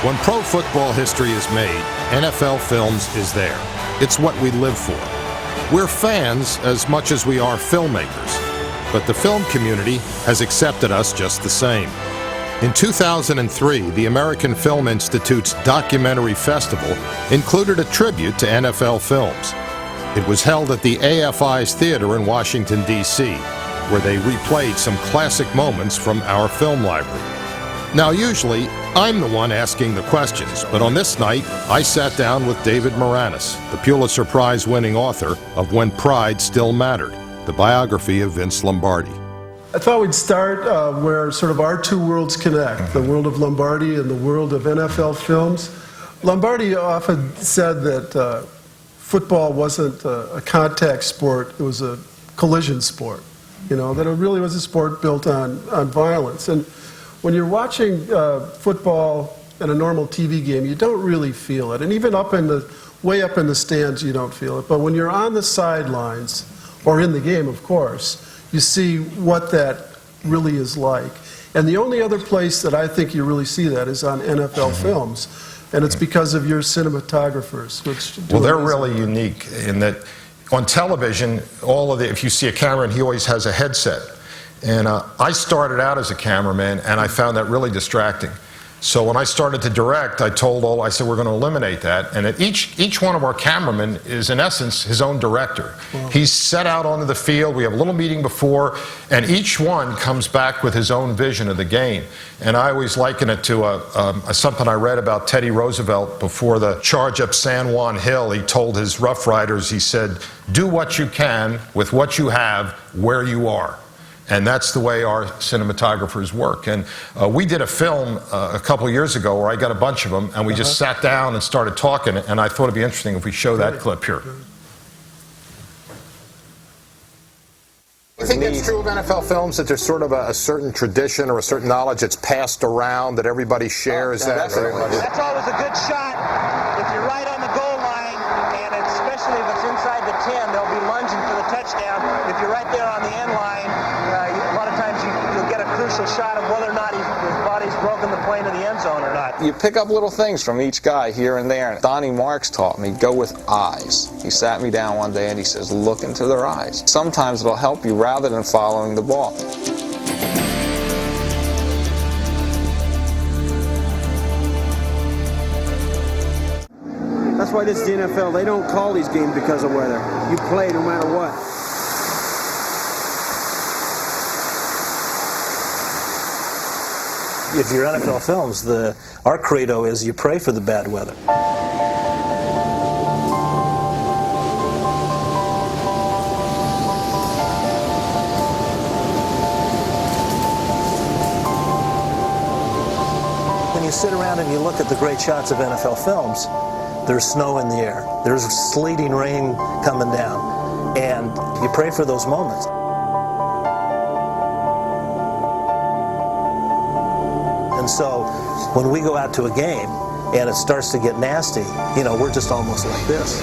When pro football history is made, NFL Films is there. It's what we live for. We're fans as much as we are filmmakers, but the film community has accepted us just the same. In 2003, the American Film Institute's Documentary Festival included a tribute to NFL films. It was held at the AFI's Theater in Washington, D.C., where they replayed some classic moments from our film library. Now, usually, I'm the one asking the questions, but on this night, I sat down with David Moranis, the Pulitzer Prize-winning author of When Pride Still Mattered, the biography of Vince Lombardi. I thought we'd start where sort of our two worlds connect, the world of Lombardi and the world of NFL films. Lombardi often said that football wasn't a contact sport, it was a collision sport. You know, that it really was a sport built on violence. And when you're watching football in a normal TV game, you don't really feel it. And even way up in the stands, you don't feel it. But when you're on the sidelines, or in the game, of course, you see what that really is like. And the only other place that I think you really see that is on NFL films. And it's because of your cinematographers, which well, they're really unique in that on television, if you see a cameraman, he always has a headset. And I started out as a cameraman, and I found that really distracting. So when I started to direct, I said, we're going to eliminate that. And each one of our cameramen is, in essence, his own director. Wow. He's set out onto the field. We have a little meeting before, and each one comes back with his own vision of the game. And I always liken it to something I read about Teddy Roosevelt before the charge up San Juan Hill. He told his Rough Riders, he said, do what you can with what you have where you are. And that's the way our cinematographers work. And we did a film a couple of years ago where I got a bunch of them, and we just sat down and started talking, and I thought it'd be interesting if we show that clip here. I think it's true of NFL films that there's sort of a certain tradition or a certain knowledge that's passed around that everybody shares. That's always a good shot. If you're right on the goal line, and especially if it's inside the 10, they'll be lunging for the touchdown. If you're right there on the end line, a lot of times you'll get a crucial shot of whether or not his body's broken the plane of the end zone or not. You pick up little things from each guy here and there. Donnie Marks taught me, go with eyes. He sat me down one day and he says, look into their eyes. Sometimes it'll help you rather than following the ball. That's why this is the NFL. They don't call these games because of weather. You play no matter what. If you're NFL films, our credo is you pray for the bad weather. When you sit around and you look at the great shots of NFL films, there's snow in the air, there's sleeting rain coming down, and you pray for those moments. And so when we go out to a game and it starts to get nasty, you know, we're just almost like this.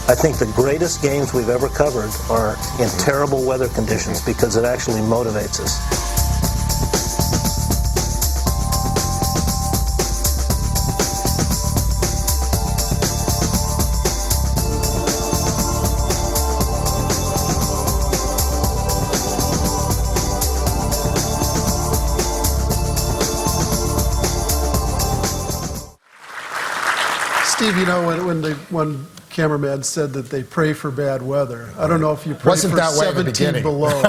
I think the greatest games we've ever covered are in terrible weather conditions because it actually motivates us. Steve, you know, when cameraman said that they pray for bad weather, I don't know if you pray for 17 below.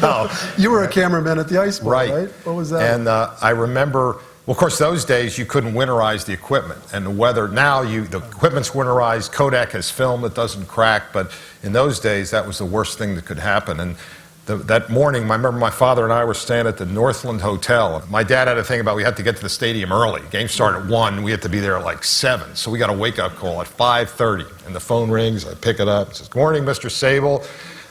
No. You were a cameraman at the Ice Bowl, right? What was that? And I remember, well, of course, those days you couldn't winterize the equipment. And the weather, now the equipment's winterized. Kodak has film that doesn't crack. But in those days, that was the worst thing that could happen. And that morning, I remember my father and I were staying at the Northland Hotel. My dad had a thing about we had to get to the stadium early. Game started at 1. We had to be there at like 7. So we got a wake-up call at 5:30. And the phone rings. I pick it up. It says, good morning, Mr. Sable.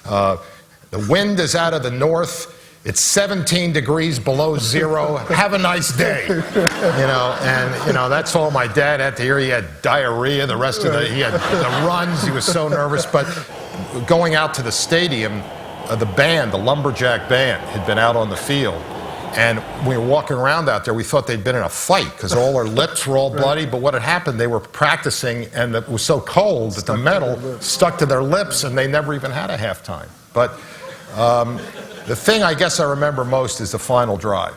The wind is out of the north. It's 17 degrees below zero. Have a nice day. You know, and, you know, that's all my dad had to hear. He had diarrhea. The rest of he had the runs. He was so nervous. But going out to the stadium, the band, the Lumberjack Band, had been out on the field. And we were walking around out there, we thought they'd been in a fight because all their lips were all bloody. But what had happened, they were practicing, and it was so cold that the metal stuck to their lips, and they never even had a halftime. But the thing I guess I remember most is the final drive.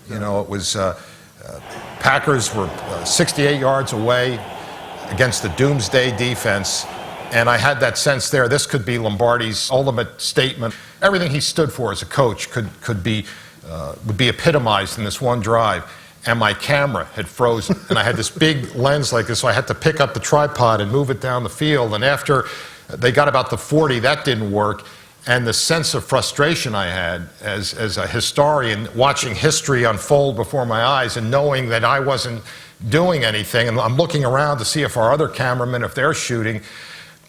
You know, it was Packers were 68 yards away against the doomsday defense. And I had that sense there, this could be Lombardi's ultimate statement. Everything he stood for as a coach would be epitomized in this one drive. And my camera had frozen. And I had this big lens like this, so I had to pick up the tripod and move it down the field. And after they got about the 40, that didn't work. And the sense of frustration I had as a historian watching history unfold before my eyes and knowing that I wasn't doing anything. And I'm looking around to see if our other cameramen, if they're shooting.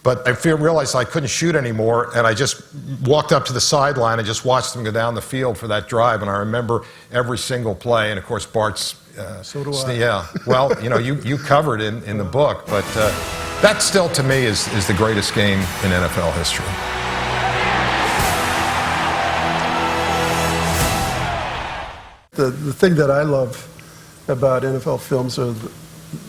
But I realized I couldn't shoot anymore, and I just walked up to the sideline and just watched them go down the field for that drive. And I remember every single play. And of course, Bart's. So do I. Yeah. Well, you know, you covered it in the book, but that still to me is the greatest game in NFL history. The thing that I love about NFL films are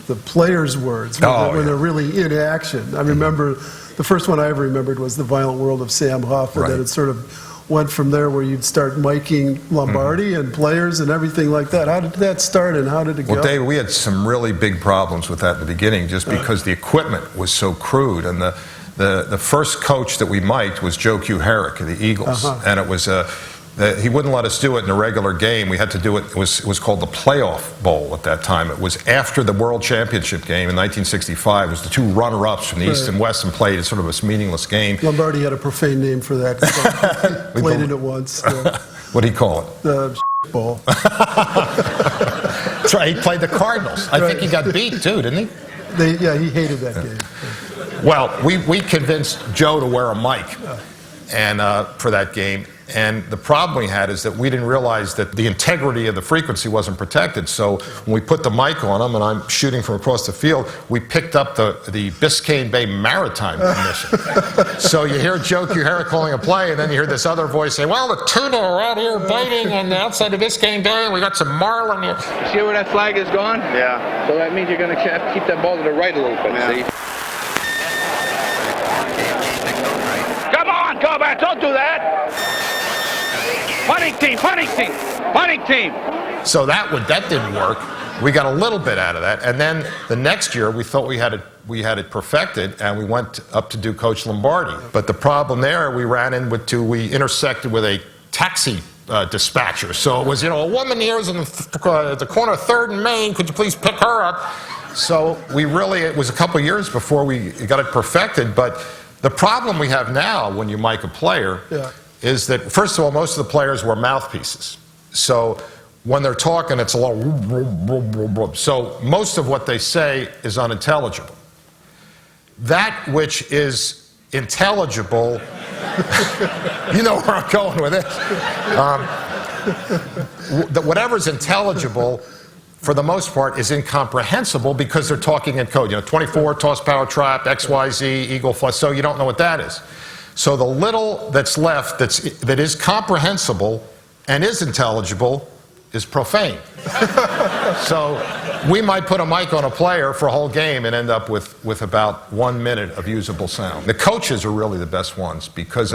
the players' words when they're really in action. I remember the first one I ever remembered was The Violent World of Sam Hoffman. Right. And it sort of went from there where you'd start miking Lombardi and players and everything like that. How did that start and how did it go? Well, Dave, we had some really big problems with that in the beginning just because the equipment was so crude. And the first coach that we mic'd was Joe Q. Herrick of the Eagles. And it was he wouldn't let us do it in a regular game. We had to do it. It was called the Playoff Bowl at that time. It was after the World Championship game in 1965. It was the two runner-ups from the East and West and played. It's sort of this meaningless game. Lombardi had a profane name for that. So he played in it once. What did he call it? The Bowl. That's right. He played the Cardinals. I think he got beat too, didn't he? He hated that game. Well, we convinced Joe to wear a mic and for that game. And the problem we had is that we didn't realize that the integrity of the frequency wasn't protected. So when we put the mic on him, and I'm shooting from across the field, we picked up the Biscayne Bay Maritime Commission. So you hear Joe Q. Herrick calling a play, and then you hear this other voice say, well, the tuna are out here biting on the outside of Biscayne Bay, and we got some marlin here. See where that flag is going? Yeah. So that means you're going to keep that ball to the right a little bit, see? Come on, go back, don't do that! Punting team, punting team, punting team. So that didn't work. We got a little bit out of that, and then the next year we thought we had it perfected, and we went up to do Coach Lombardi. But the problem there, we intersected with a taxi dispatcher. So it was, a woman here is in the corner of 3rd and Main. Could you please pick her up? So it was a couple years before we got it perfected. But the problem we have now when you mic a player is that, first of all, most of the players wear mouthpieces. So when they're talking, it's a lot. So most of what they say is unintelligible. That which is intelligible, you know where I'm going with this. Whatever's intelligible, for the most part, is incomprehensible because they're talking in code. 24, toss, power, trap, XYZ, eagle, flush. So you don't know what that is. So the little that's left that is comprehensible and is intelligible is profane. So we might put a mic on a player for a whole game and end up with about 1 minute of usable sound. The coaches are really the best ones because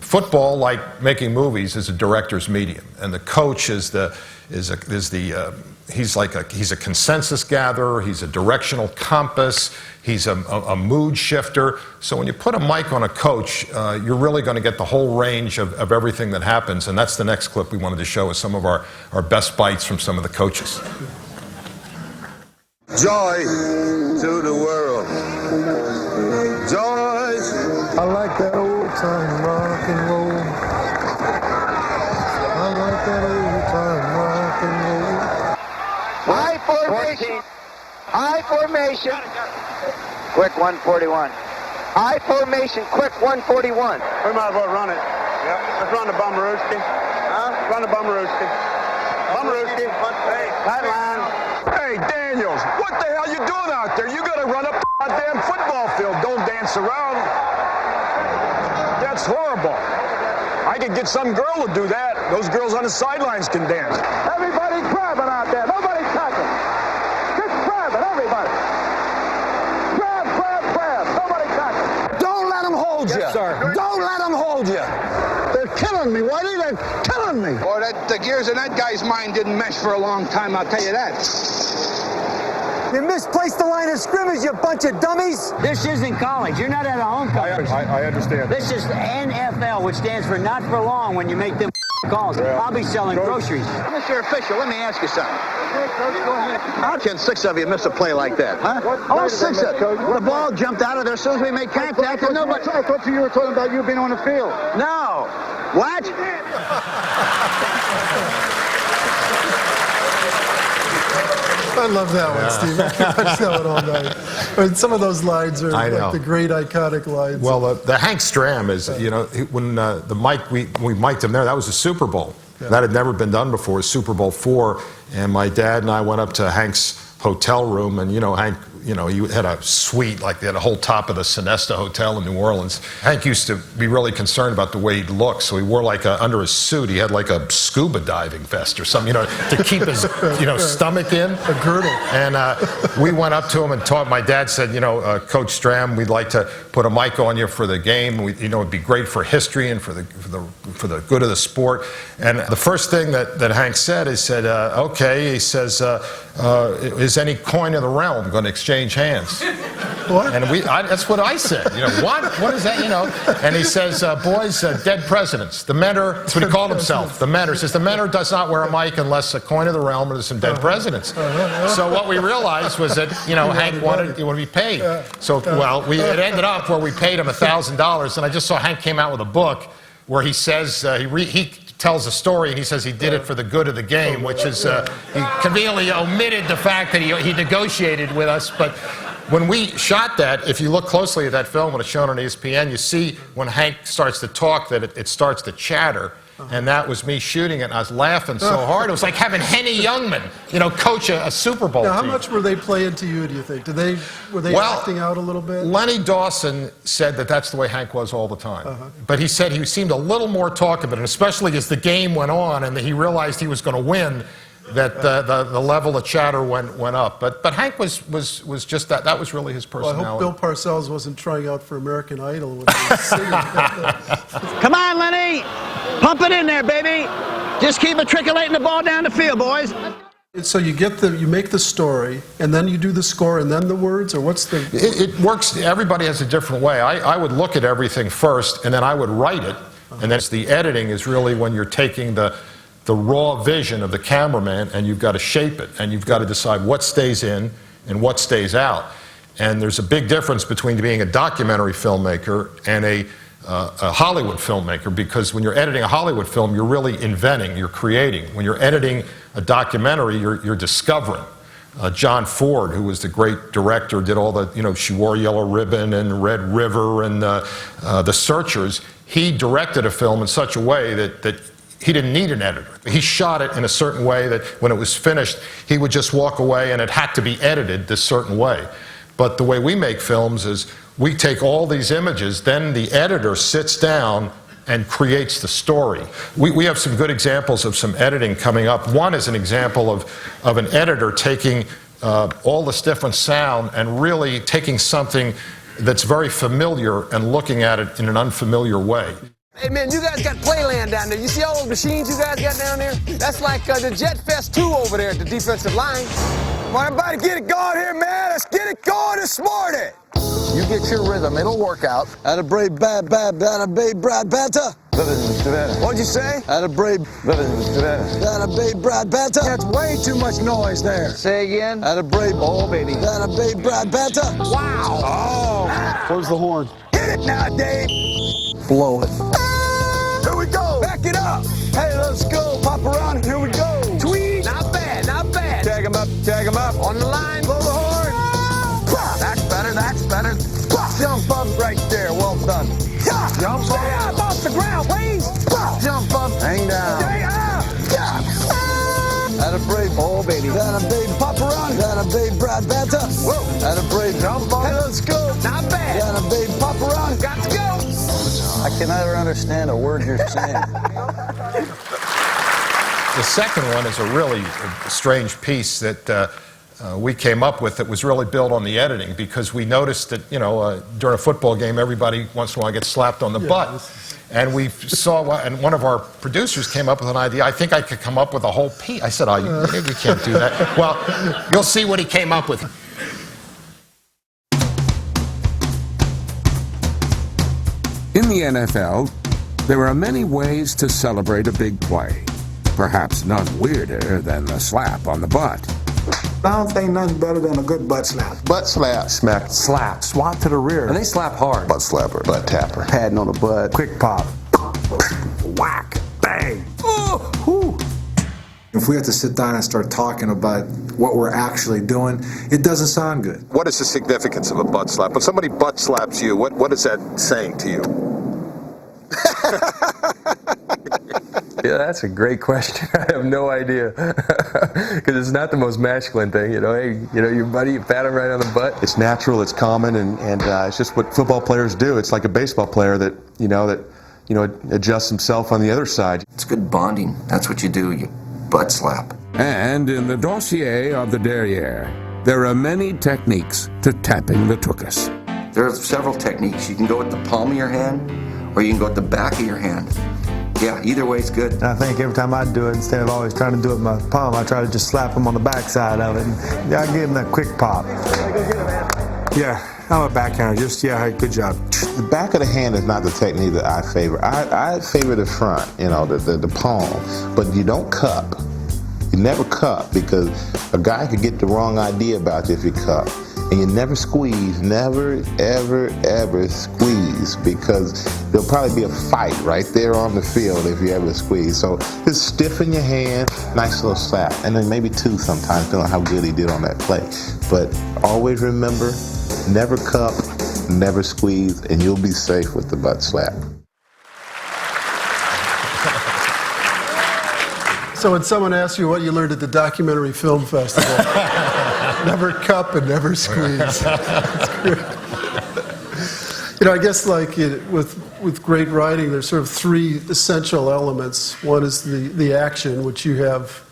football, like making movies, is a director's medium, and the coach is he's a consensus gatherer, he's a directional compass, he's a mood shifter. So when you put a mic on a coach, you're really going to get the whole range of everything that happens, and that's the next clip we wanted to show, is some of our best bites from some of the coaches. Joy to the world. Joy. I like that old time rock and roll. I like that old time rock and roll. High formation. High formation. Quick 141. High formation. Quick 141. We might as well run it. Yep. Let's run the Bummerooski. Huh? Run the Bummerooski. Bummerooski. Hey, tight line. Hey, Daniels, what the hell you doing out there? You gotta run up the goddamn football field. Don't dance around. That's horrible. I could get some girl to do that. Those girls on the sidelines can dance. Everybody grabbing out there. Nobody touching. Just grabbing, everybody. Grab, grab, grab. Nobody touching. Don't let them hold you. Yes, sir. Don't let them hold you. They're killing me, Whitey. They're killing me. Boy, the gears in that guy's mind didn't mesh for a long time, I'll tell you that. You misplaced the line of scrimmage, you bunch of dummies. This isn't college. You're not at a homecoming. I understand. This is NFL, which stands for not for long when you make them calls. I'll be selling groceries. Mr. Official, let me ask you something. How can 6 of you miss a play like that, huh? All 6 of you. The ball jumped out of there as soon as we made contact, and nobody... I thought you were talking about you being on the field. No. What? I love that one, Steve. I could watch that one all night. I mean, some of those lines are like the great iconic lines. Well, the Hank Stram is, you know, when the mic, we mic'd him there, that was a Super Bowl. Yeah. That had never been done before, Super Bowl IV. And my dad and I went up to Hank's hotel room, and, you know, Hank, you know, he had a suite, like they had a whole top of the Sonesta Hotel in New Orleans. Hank used to be really concerned about the way he looked, so he wore like under his suit, he had like a scuba diving vest or something, you know, to keep his, you know, stomach in. A girdle. And we went up to him and talked. My dad said, you know, Coach Stram, we'd like to put a mic on you for the game. You know, it'd be great for history and for the good of the sport. And the first thing that Hank said, he said, okay, he says, is any coin of the realm going to exchange hands? What? And that's what I said. You know, what is that, you know? And he says, boys, dead presidents. The mentor, that's what he called himself. The mentor says, the mentor does not wear a mic unless a coin of the realm or there's some dead presidents. So what we realized was that, you know, Hank wanted to be paid. So, well, it ended up where we paid him $1,000, and I just saw Hank came out with a book where he says, he tells a story, and he says he did it for the good of the game, which is, he conveniently omitted the fact that he negotiated with us. But when we shot that, if you look closely at that film when it's shown on ESPN, you see when Hank starts to talk that it starts to chatter. And that was me shooting it, and I was laughing so hard. It was like having Henny Youngman, you know, coach a Super Bowl team. How much were they playing to you, do you think? Were they acting out a little bit? Lenny Dawson said that that's the way Hank was all the time. But he said he seemed a little more talkative, and especially as the game went on and he realized he was going to win, that the level of chatter went up. But Hank was just that. That was really his personality. Well, I hope Bill Parcells wasn't trying out for American Idol when he was singing. Come on, Lenny. Pump it in there, baby. Just keep matriculating the ball down the field, boys. So you make the story, and then you do the score, and then the words, or what's the... It works. Everybody has a different way. I would look at everything first, and then I would write it. And then the editing is really when you're taking the raw vision of the cameraman, and you've got to shape it, and you've got to decide what stays in and what stays out. And there's a big difference between being a documentary filmmaker and a Hollywood filmmaker, because when you're editing a Hollywood film, you're really inventing, you're creating. When you're editing a documentary, you're discovering. John Ford, who was the great director, did all the, you know, She Wore Yellow Ribbon and Red River and The Searchers. He directed a film in such a way that he didn't need an editor. He shot it in a certain way that when it was finished, he would just walk away and it had to be edited this certain way. But the way we make films is we take all these images, then the editor sits down and creates the story. We have some good examples of some editing coming up. One is an example of an editor taking all this different sound and really taking something that's very familiar and looking at it in an unfamiliar way. Hey man, you guys got Playland down there. You see all those machines you guys got down there? That's like the Jet Fest 2 over there at the defensive line. Come on, everybody get it going here, man. Let's get it going this morning. You get your rhythm, it'll work out. Atta brave bad brad banta. What'd you say? Atta brave brad banta. That's way too much noise there. Say again. Atta brave. Oh, baby. Atta brave brad banta. Wow. Oh. Where's the horn? Hit it now, Dave. Blow it. Here we go. Back it up. Hey, let's go. Pop around. Here we go. Tweet. Not bad, not bad. Tag him up, tag him up. On the line. Blow the horn. That's better, that's better. Jump up right there. Well done. Jump stay up off the ground, please. Jump up. Hang down. Stay up. Atta brave. Oh, baby. Atta brave. Pop around. Atta brave. Brad Banta. Whoa. Atta brave. Jump on. Hey, let's go. Not bad. Atta brave. Pop around. Got to go. I can never understand a word you're saying. The second one is a really strange piece that we came up with that was really built on the editing, because we noticed that, during a football game, everybody once in a while gets slapped on the butt. And we saw, and one of our producers came up with an idea. I think I could come up with a whole piece. I said, oh, you can't do that. Well, you'll see what he came up with. In the NFL, there are many ways to celebrate a big play. Perhaps none weirder than the slap on the butt. I don't think nothing better than a good butt slap. Butt slap. Smack. Slap. Swat to the rear. And they slap hard. Butt slapper. Butt tapper. Patting on the butt. Quick pop. Whack. Bang. Ooh. If we have to sit down and start talking about what we're actually doing, it doesn't sound good. What is the significance of a butt slap? When somebody butt slaps you, what is that saying to you? Yeah, that's a great question. I have no idea. Because it's not the most masculine thing, Hey, your buddy, you pat him right on the butt. It's natural, it's common, and it's just what football players do. It's like a baseball player that adjusts himself on the other side. It's good bonding. That's what you do, you butt slap. And in the dossier of the derriere, there are many techniques to tapping the tuchus. There are several techniques. You can go with the palm of your hand, or you can go with the back of your hand. Yeah, either way is good. I think every time I do it, instead of always trying to do it with my palm, I try to just slap him on the backside of it. And I give him that quick pop. Yeah, I'm a backhander. Good job. The back of the hand is not the technique that I favor. I favor the front, the palm. But you don't cup. You never cup, because a guy could get the wrong idea about you if you cup. And you never squeeze, never, ever, ever squeeze, because there'll probably be a fight right there on the field if you ever squeeze. So just stiffen your hand, nice little slap, and then maybe two sometimes, depending on how good he did on that play. But always remember, never cup, never squeeze, and you'll be safe with the butt slap. So when someone asks you what you learned at the Documentary Film Festival, never cup and never squeeze. That's great. I guess with great writing, there's sort of three essential elements. One is the action, which you have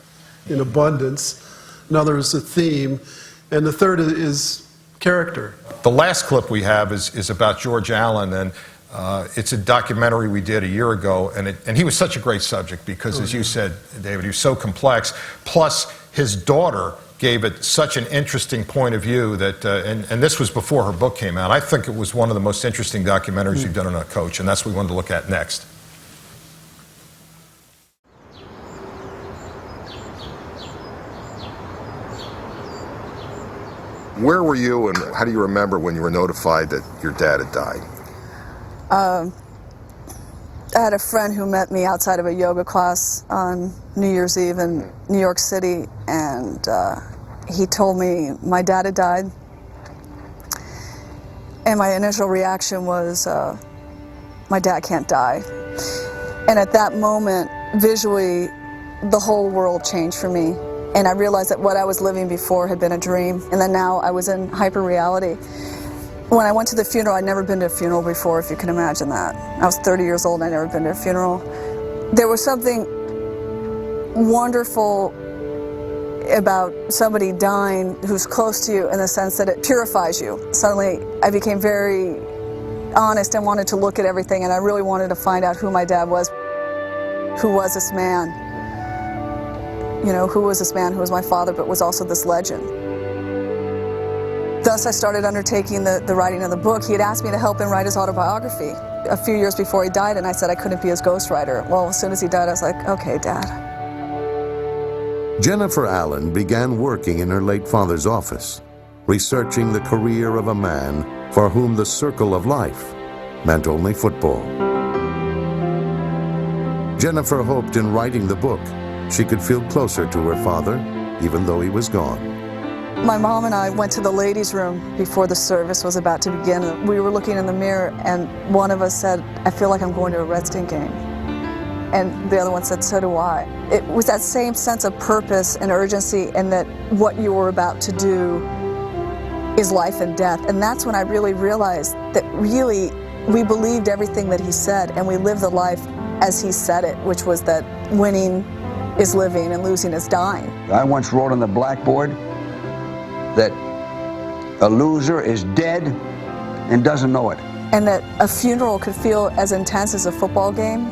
in abundance. Another is the theme. And the third is character. The last clip we have is about George Allen, and it's a documentary we did a year ago, and he was such a great subject because, as you said, David, he was so complex. Plus, his daughter gave it such an interesting point of view that, and this was before her book came out. I think it was one of the most interesting documentaries you've done on a coach, and that's what we wanted to look at next. Where were you, and how do you remember when you were notified that your dad had died? I had a friend who met me outside of a yoga class on New Year's Eve in New York City, and he told me my dad had died. And my initial reaction was, my dad can't die. And at that moment, visually, the whole world changed for me. And I realized that what I was living before had been a dream, and then now I was in hyper-reality. When I went to the funeral, I'd never been to a funeral before, if you can imagine that. I was 30 years old and I'd never been to a funeral. There was something wonderful about somebody dying who's close to you in the sense that it purifies you. Suddenly, I became very honest and wanted to look at everything, and I really wanted to find out who my dad was. Who was this man? Who was this man who was my father but was also this legend? Thus, I started undertaking the writing of the book. He had asked me to help him write his autobiography a few years before he died, and I said I couldn't be his ghostwriter. Well, as soon as he died, I was like, okay, Dad. Jennifer Allen began working in her late father's office, researching the career of a man for whom the circle of life meant only football. Jennifer hoped in writing the book she could feel closer to her father, even though he was gone. My mom and I went to the ladies' room before the service was about to begin. We were looking in the mirror, and one of us said, I feel like I'm going to a Redskin game. And the other one said, so do I. It was that same sense of purpose and urgency, and that what you were about to do is life and death. And that's when I really realized that really we believed everything that he said, and we lived the life as he said it, which was that winning is living and losing is dying. I once wrote on the blackboard that a loser is dead and doesn't know it. And that a funeral could feel as intense as a football game.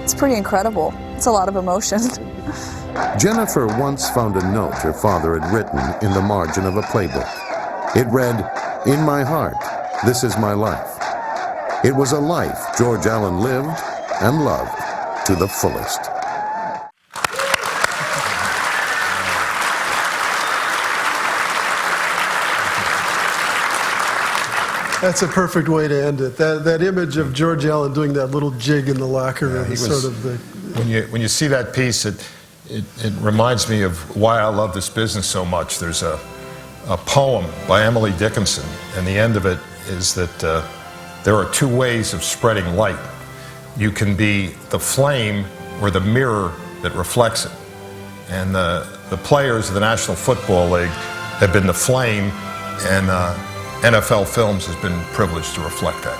It's pretty incredible. It's a lot of emotion. Jennifer once found a note her father had written in the margin of a playbook. It read, "In my heart, this is my life." It was a life George Allen lived and loved to the fullest. That's a perfect way to end it. That image of George Allen doing that little jig in the locker room is sort of the... When you see that piece, it reminds me of why I love this business so much. There's a poem by Emily Dickinson, and the end of it is that there are two ways of spreading light. You can be the flame or the mirror that reflects it. And the players of the National Football League have been the flame, and NFL Films has been privileged to reflect that.